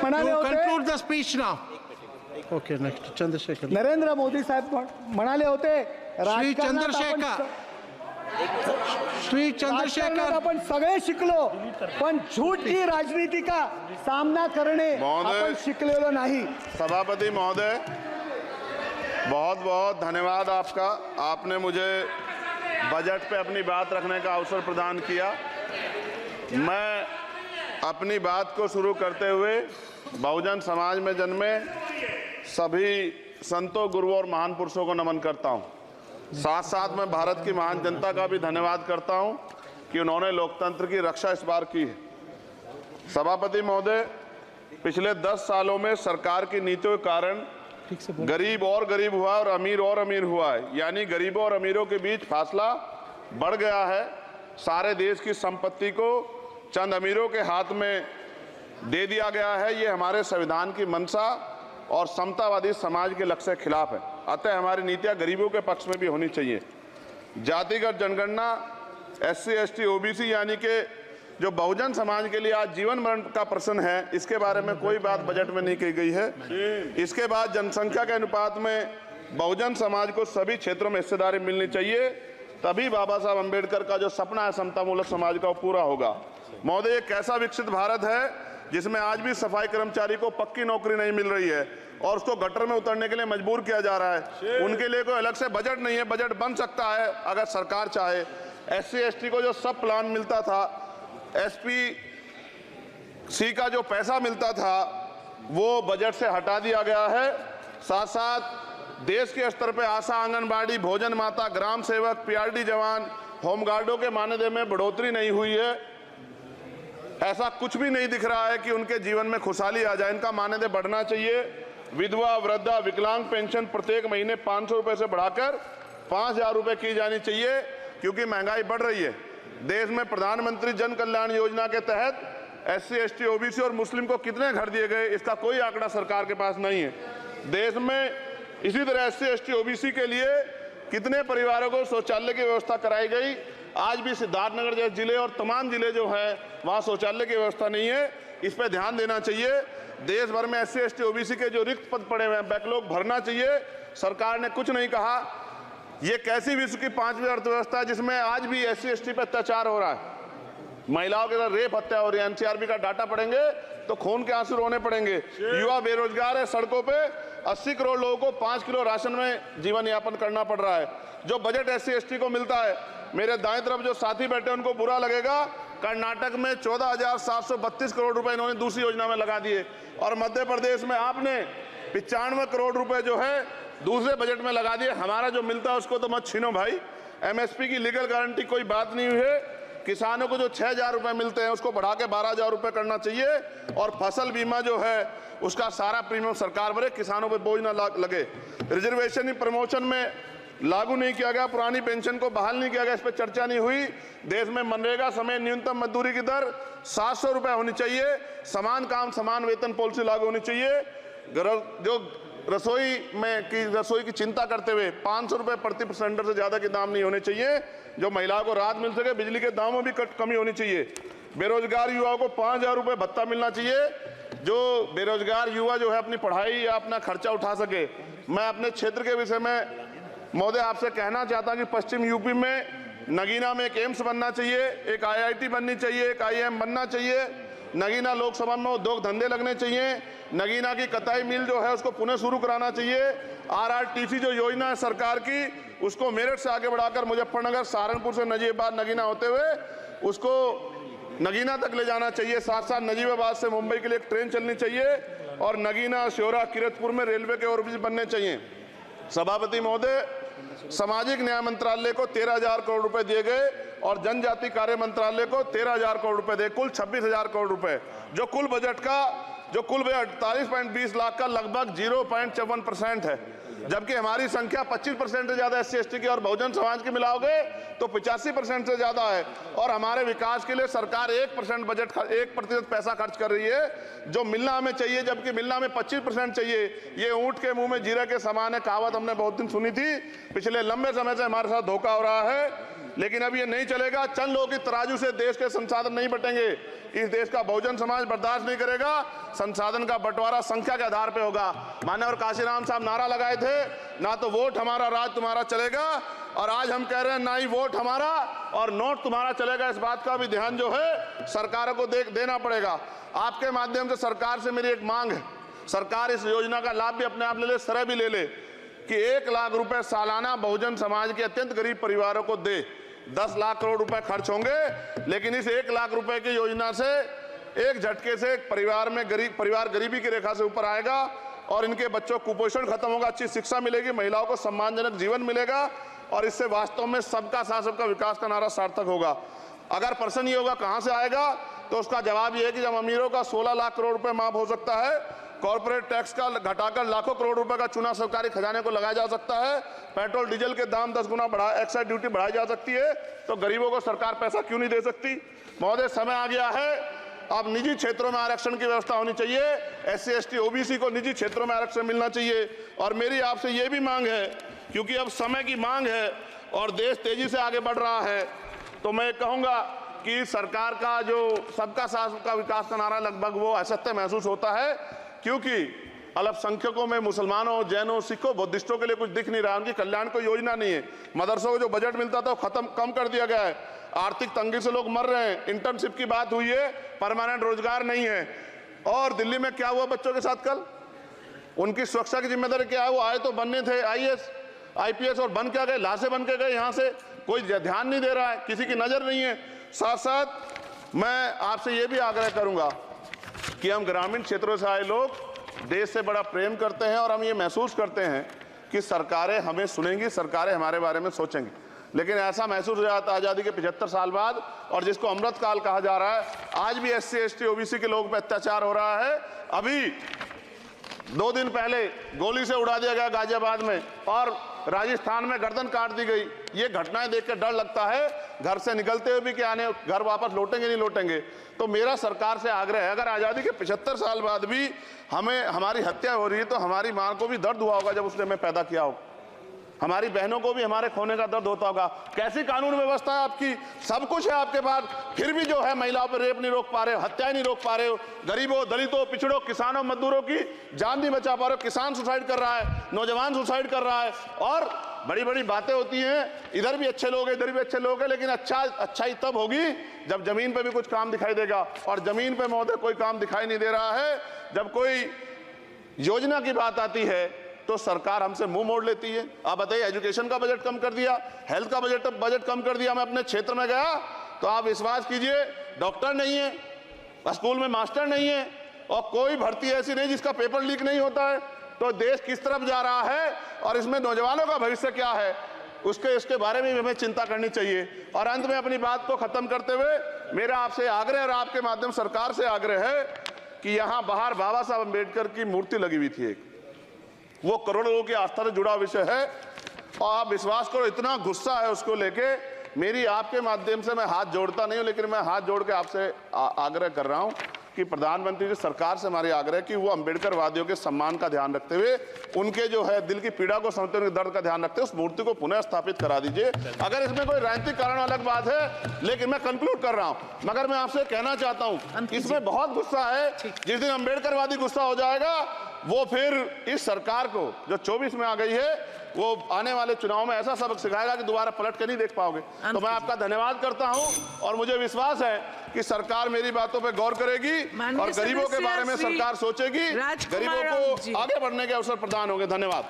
म्हणाले होते, conclude the speech now. Okay, next, Chandrasekhar. Narendra Modi साहेब म्हणाले होते, श्री चंद्रशेखर. श्री राजकारणात चंद्रशेखर. आपण सगळे शिकलो, पण झूठ की राजनीति का सामना करणे महोदय, आपण शिकलेलो नाही. सभापति महोदय, बहुत बहुत धन्यवाद आपका। आपने मुझे बजट पे अपनी बात रखने का अवसर प्रदान किया। मैं अपनी बात को शुरू करते हुए बहुजन समाज में जन्मे सभी संतों, गुरुओं और महान पुरुषों को नमन करता हूं। साथ साथ मैं भारत की महान जनता का भी धन्यवाद करता हूं कि उन्होंने लोकतंत्र की रक्षा इस बार की है। सभापति महोदय, पिछले 10 सालों में सरकार की नीतियों के कारण गरीब और गरीब हुआ और अमीर हुआ है, यानी गरीबों और अमीरों के बीच फासला बढ़ गया है। सारे देश की संपत्ति को चंद अमीरों के हाथ में दे दिया गया है। ये हमारे संविधान की मंशा और समतावादी समाज के लक्ष्य के खिलाफ है। अतः हमारी नीतियां गरीबों के पक्ष में भी होनी चाहिए। जातिगत जनगणना, SC ST OBC यानी कि जो बहुजन समाज के लिए आज जीवन मरण का प्रश्न है, इसके बारे में कोई बात बजट में नहीं की गई है। इसके बाद जनसंख्या के अनुपात में बहुजन समाज को सभी क्षेत्रों में हिस्सेदारी मिलनी चाहिए, तभी बाबा साहब अम्बेडकर का जो सपना है समतामूलक समाज का, वो पूरा होगा। महोदय, एक ऐसा विकसित भारत है जिसमें आज भी सफाई कर्मचारी को पक्की नौकरी नहीं मिल रही है और उसको गटर में उतरने के लिए मजबूर किया जा रहा है। उनके लिए कोई अलग से बजट नहीं है। बजट बन सकता है अगर सरकार चाहे। SC ST को जो सब प्लान मिलता था, SPC का जो पैसा मिलता था, वो बजट से हटा दिया गया है। साथ साथ देश के स्तर पर आशा, आंगनबाड़ी, भोजन माता, ग्राम सेवक, PRD जवान, होमगार्डों के मानदेय में बढ़ोतरी नहीं हुई है। ऐसा कुछ भी नहीं दिख रहा है कि उनके जीवन में खुशहाली आ जाए। इनका मानदेय बढ़ना चाहिए। विधवा, वृद्धा, विकलांग पेंशन प्रत्येक महीने 500 रुपए से बढ़ाकर 5000 रुपए की जानी चाहिए, क्योंकि महंगाई बढ़ रही है। देश में प्रधानमंत्री जन कल्याण योजना के तहत SC ST OBC और मुस्लिम को कितने घर दिए गए, इसका कोई आंकड़ा सरकार के पास नहीं है। देश में इसी तरह SC ST OBC के लिए कितने परिवारों को शौचालय की व्यवस्था कराई गई। आज भी सिद्धार्थनगर जैसे जिले और तमाम जिले जो है, वहाँ शौचालय की व्यवस्था नहीं है। इस पर ध्यान देना चाहिए। देश भर में SC ST OBC के जो रिक्त पद पड़े हुए हैं, बैकलॉग भरना चाहिए। सरकार ने कुछ नहीं कहा। ये कैसी विश्व की 5वीं अर्थव्यवस्था है जिसमें आज भी SC ST पे अत्याचार हो रहा है, महिलाओं के साथ रेप हत्या हो रही है। NCRB का डाटा पढ़ेंगे तो खून के आंसू रोने पड़ेंगे। युवा बेरोजगार है, सड़कों पे 80 करोड़ लोगों को 5 किलो राशन में जीवन यापन करना पड़ रहा है। जो बजट SC ST को मिलता है, मेरे दाएं तरफ जो साथी बैठे उनको बुरा लगेगा, कर्नाटक में 14,732 करोड़ रुपए इन्होंने दूसरी योजना में लगा दिए और मध्य प्रदेश में आपने 95 करोड़ रुपए जो है दूसरे बजट में लगा दिए। हमारा जो मिलता है उसको तो मत छीनो भाई। MSP की लीगल गारंटी कोई बात नहीं हुई है। किसानों को जो 6,000 रुपए मिलते हैं उसको बढ़ा के 12,000 रुपए करना चाहिए और फसल बीमा जो है उसका सारा प्रीमियम सरकार भरे, किसानों पर बोझ ना लगे। रिजर्वेशन प्रमोशन में लागू नहीं किया गया, पुरानी पेंशन को बहाल नहीं किया गया, इस पर चर्चा नहीं हुई। देश में मनरेगा समय न्यूनतम मजदूरी की दर 700 रुपए होनी चाहिए। समान काम समान वेतन पॉलिसी लागू होनी चाहिए। जो रसोई की चिंता करते हुए 500 रुपए प्रति सिलेंडर से ज्यादा के दाम नहीं होने चाहिए, जो महिलाओं को राहत मिल सके। बिजली के दामों में भी कमी होनी चाहिए। बेरोजगार युवाओं को 5,000 रुपए भत्ता मिलना चाहिए, जो बेरोजगार युवा जो है अपनी पढ़ाई या अपना खर्चा उठा सके। मैं अपने क्षेत्र के विषय में महोदय आपसे कहना चाहता हूं कि पश्चिम यूपी में नगीना में एक एम्स बनना चाहिए, एक IIT बननी चाहिए, एक IIM बनना चाहिए। नगीना लोकसभा में उद्योग धंधे लगने चाहिए। नगीना की कताई मिल जो है उसको पुनः शुरू कराना चाहिए। RRTC जो योजना है सरकार की, उसको मेरठ से आगे बढ़ाकर मुजफ्फरनगर, सहारनपुर से नजीबाबाद नगीना होते हुए उसको नगीना तक ले जाना चाहिए। साथ साथ नजीबाबाद से मुंबई के लिए एक ट्रेन चलनी चाहिए और नगीना, श्योरा, किरतपुर में रेलवे के ओवरब्रिज बनने चाहिए। सभापति महोदय, सामाजिक न्याय मंत्रालय को 13,000 करोड़ रुपए दिए गए और जनजाति कार्य मंत्रालय को 13,000 करोड़ रुपए दिए, कुल 26,000 करोड़ रुपए, जो कुल बजट 48.20 लाख का लगभग 0.54% है। जबकि हमारी संख्या 25% से ज्यादा SC ST की और बहुजन समाज की मिलाओगे तो 85% से ज्यादा है। और हमारे विकास के लिए सरकार 1% पैसा खर्च कर रही है, जो मिलना हमें चाहिए, जबकि मिलना हमें 25% चाहिए। ये ऊंट के मुंह में जीरा के समान है, कहावत हमने बहुत दिन सुनी थी। पिछले लंबे समय से हमारे साथ धोखा हो रहा है। लेकिन अब ये नहीं चलेगा। चंद लोगों की तराजू से देश के संसाधन नहीं बटेंगे। इस देश का बहुजन समाज बर्दाश्त नहीं करेगा। संसाधन का बंटवारा संख्या के आधार पे होगा। माननीय काशीराम साहब नारा लगाए थे, ना तो वोट हमारा राज तुम्हारा चलेगा, और आज हम कह रहे हैं ना ही वोट हमारा और नोट तुम्हारा चलेगा। इस बात का भी ध्यान जो है सरकारों को देना पड़ेगा। आपके माध्यम से सरकार से मेरी एक मांग है, सरकार इस योजना का लाभ भी अपने आप ले ले, श्रेय भी ले ले कि 1 लाख रुपए सालाना बहुजन समाज के अत्यंत गरीब परिवारों को दे। 10 लाख करोड़ रुपए खर्च होंगे, लेकिन इस 1 लाख रुपए की योजना से एक झटके से एक परिवार गरीबी की रेखा से ऊपर आएगा और इनके बच्चों को कुपोषण खत्म होगा, अच्छी शिक्षा मिलेगी, महिलाओं को सम्मानजनक जीवन मिलेगा और इससे वास्तव में सबका साथ सबका विकास का नारा सार्थक होगा। अगर प्रश्न ये होगा कहां से आएगा, तो उसका जवाब ये है कि जब अमीरों का 16 लाख करोड़ रुपए माफ हो सकता है, कॉर्पोरेट टैक्स का घटाकर लाखों करोड़ रुपए का चूना सरकारी खजाने को लगाया जा सकता है, पेट्रोल डीजल के दाम 10 गुना एक्साइज ड्यूटी बढ़ाई जा सकती है, तो गरीबों को सरकार पैसा क्यों नहीं दे सकती। महोदय, समय आ गया है, अब निजी क्षेत्रों में आरक्षण की व्यवस्था होनी चाहिए। SC ST OBC को निजी क्षेत्रों में आरक्षण मिलना चाहिए। और मेरी आपसे ये भी मांग है, क्योंकि अब समय की मांग है और देश तेजी से आगे बढ़ रहा है, तो मैं कहूंगा कि सरकार का जो सबका साथ सबका विकास का नारा लगभग वो असत्य महसूस होता है, क्योंकि अल्पसंख्यकों में मुसलमानों, जैनों, सिखों, बुद्धिस्टों के लिए कुछ दिख नहीं रहा, उनकी कल्याण कोई योजना नहीं है। मदरसों को जो बजट मिलता था वो कम कर दिया गया है। आर्थिक तंगी से लोग मर रहे हैं। इंटर्नशिप की बात हुई है, परमानेंट रोजगार नहीं है। और दिल्ली में क्या हुआ बच्चों के साथ कल, उनकी सुरक्षा की जिम्मेदारी क्या है? वो आए तो बनने थे IAS IPS और बन क्या गए, लाशें बन के गए। यहाँ से कोई ध्यान नहीं दे रहा है, किसी की नजर नहीं है। साथ साथ मैं आपसे ये भी आग्रह करूंगा कि हम ग्रामीण क्षेत्रों से आए लोग देश से बड़ा प्रेम करते हैं और हम ये महसूस करते हैं कि सरकारें हमें सुनेंगी, सरकारें हमारे बारे में सोचेंगी। लेकिन ऐसा महसूस हो जाता है आज़ादी के 75 साल बाद, और जिसको अमृत काल कहा जा रहा है, आज भी SC ST OBC के लोगों पर अत्याचार हो रहा है। अभी 2 दिन पहले गोली से उड़ा दिया गया गाजियाबाद में, और राजस्थान में गर्दन काट दी गई। ये घटनाएं देख कर डर लगता है, घर से निकलते हुए भी कि आने घर वापस लौटेंगे नहीं लौटेंगे। तो मेरा सरकार से आग्रह है, अगर आज़ादी के 75 साल बाद भी हमारी हत्या हो रही है, तो हमारी मां को भी दर्द हुआ होगा जब उसने हमें पैदा किया हो। हमारी बहनों को भी हमारे खोने का दर्द होता होगा। कैसी कानून व्यवस्था है आपकी? सब कुछ है आपके पास, फिर भी जो है महिलाओं पर रेप नहीं रोक पा रहे हो, हत्याएं नहीं रोक पा रहे हो, गरीबों, दलितों, पिछड़ों, किसानों, मजदूरों की जान नहीं बचा पा रहे हो। किसान सुसाइड कर रहा है, नौजवान सुसाइड कर रहा है, और बड़ी बड़ी बातें होती हैं, इधर भी अच्छे लोग हैं, इधर भी अच्छे लोग हैं, लेकिन अच्छाई तब होगी जब जमीन पे भी कुछ काम दिखाई देगा। और जमीन पे महोदय कोई काम दिखाई नहीं दे रहा है। जब कोई योजना की बात आती है तो सरकार हमसे मुंह मोड़ लेती है। आप बताइए, एजुकेशन का बजट कम कर दिया, हेल्थ का बजट कम कर दिया। मैं अपने क्षेत्र में गया तो आप विश्वास कीजिए, डॉक्टर नहीं है, स्कूल में मास्टर नहीं है, और कोई भर्ती ऐसी नहीं जिसका पेपर लीक नहीं होता है। तो देश किस तरफ जा रहा है और इसमें नौजवानों का भविष्य क्या है, इसके बारे में हमें चिंता करनी चाहिए। और अंत में अपनी बात को खत्म करते हुए मेरा आपसे आग्रह और आपके माध्यम सरकार से आग्रह है कि यहाँ बाहर बाबा साहब अम्बेडकर की मूर्ति लगी हुई थी एक, वो करोड़ों लोगों की आस्था से जुड़ा विषय है, और आप विश्वास करो इतना गुस्सा है उसको लेके। मेरी आपके माध्यम से मैं हाथ जोड़ता नहीं हूं, लेकिन मैं हाथ जोड़ के आपसे आग्रह कर रहा हूं कि प्रधानमंत्री जी, सरकार से हमारी आग्रह कि वो अम्बेडकर वादियों के सम्मान का ध्यान रखते हुए, उनके जो है दिल की पीड़ा को समझते हुए, उनके दर्द का ध्यान रखते हुए उस मूर्ति को पुनः स्थापित करा दीजिए। अगर इसमें कोई राजनीतिक कारण अलग बात है, लेकिन मैं कंक्लूड कर रहा हूं। मगर मैं आपसे कहना चाहता हूं, इसमें बहुत गुस्सा है। जिस दिन अम्बेडकरवादी गुस्सा हो जाएगा, वो फिर इस सरकार को जो 24 में आ गई है, वो आने वाले चुनाव में ऐसा सबक सिखाएगा कि दोबारा पलट के नहीं देख पाओगे। तो मैं आपका धन्यवाद करता हूं, और मुझे विश्वास है कि सरकार मेरी बातों पे गौर करेगी और गरीबों के बारे में सरकार सोचेगी, गरीबों को आगे बढ़ने के अवसर प्रदान होंगे। धन्यवाद।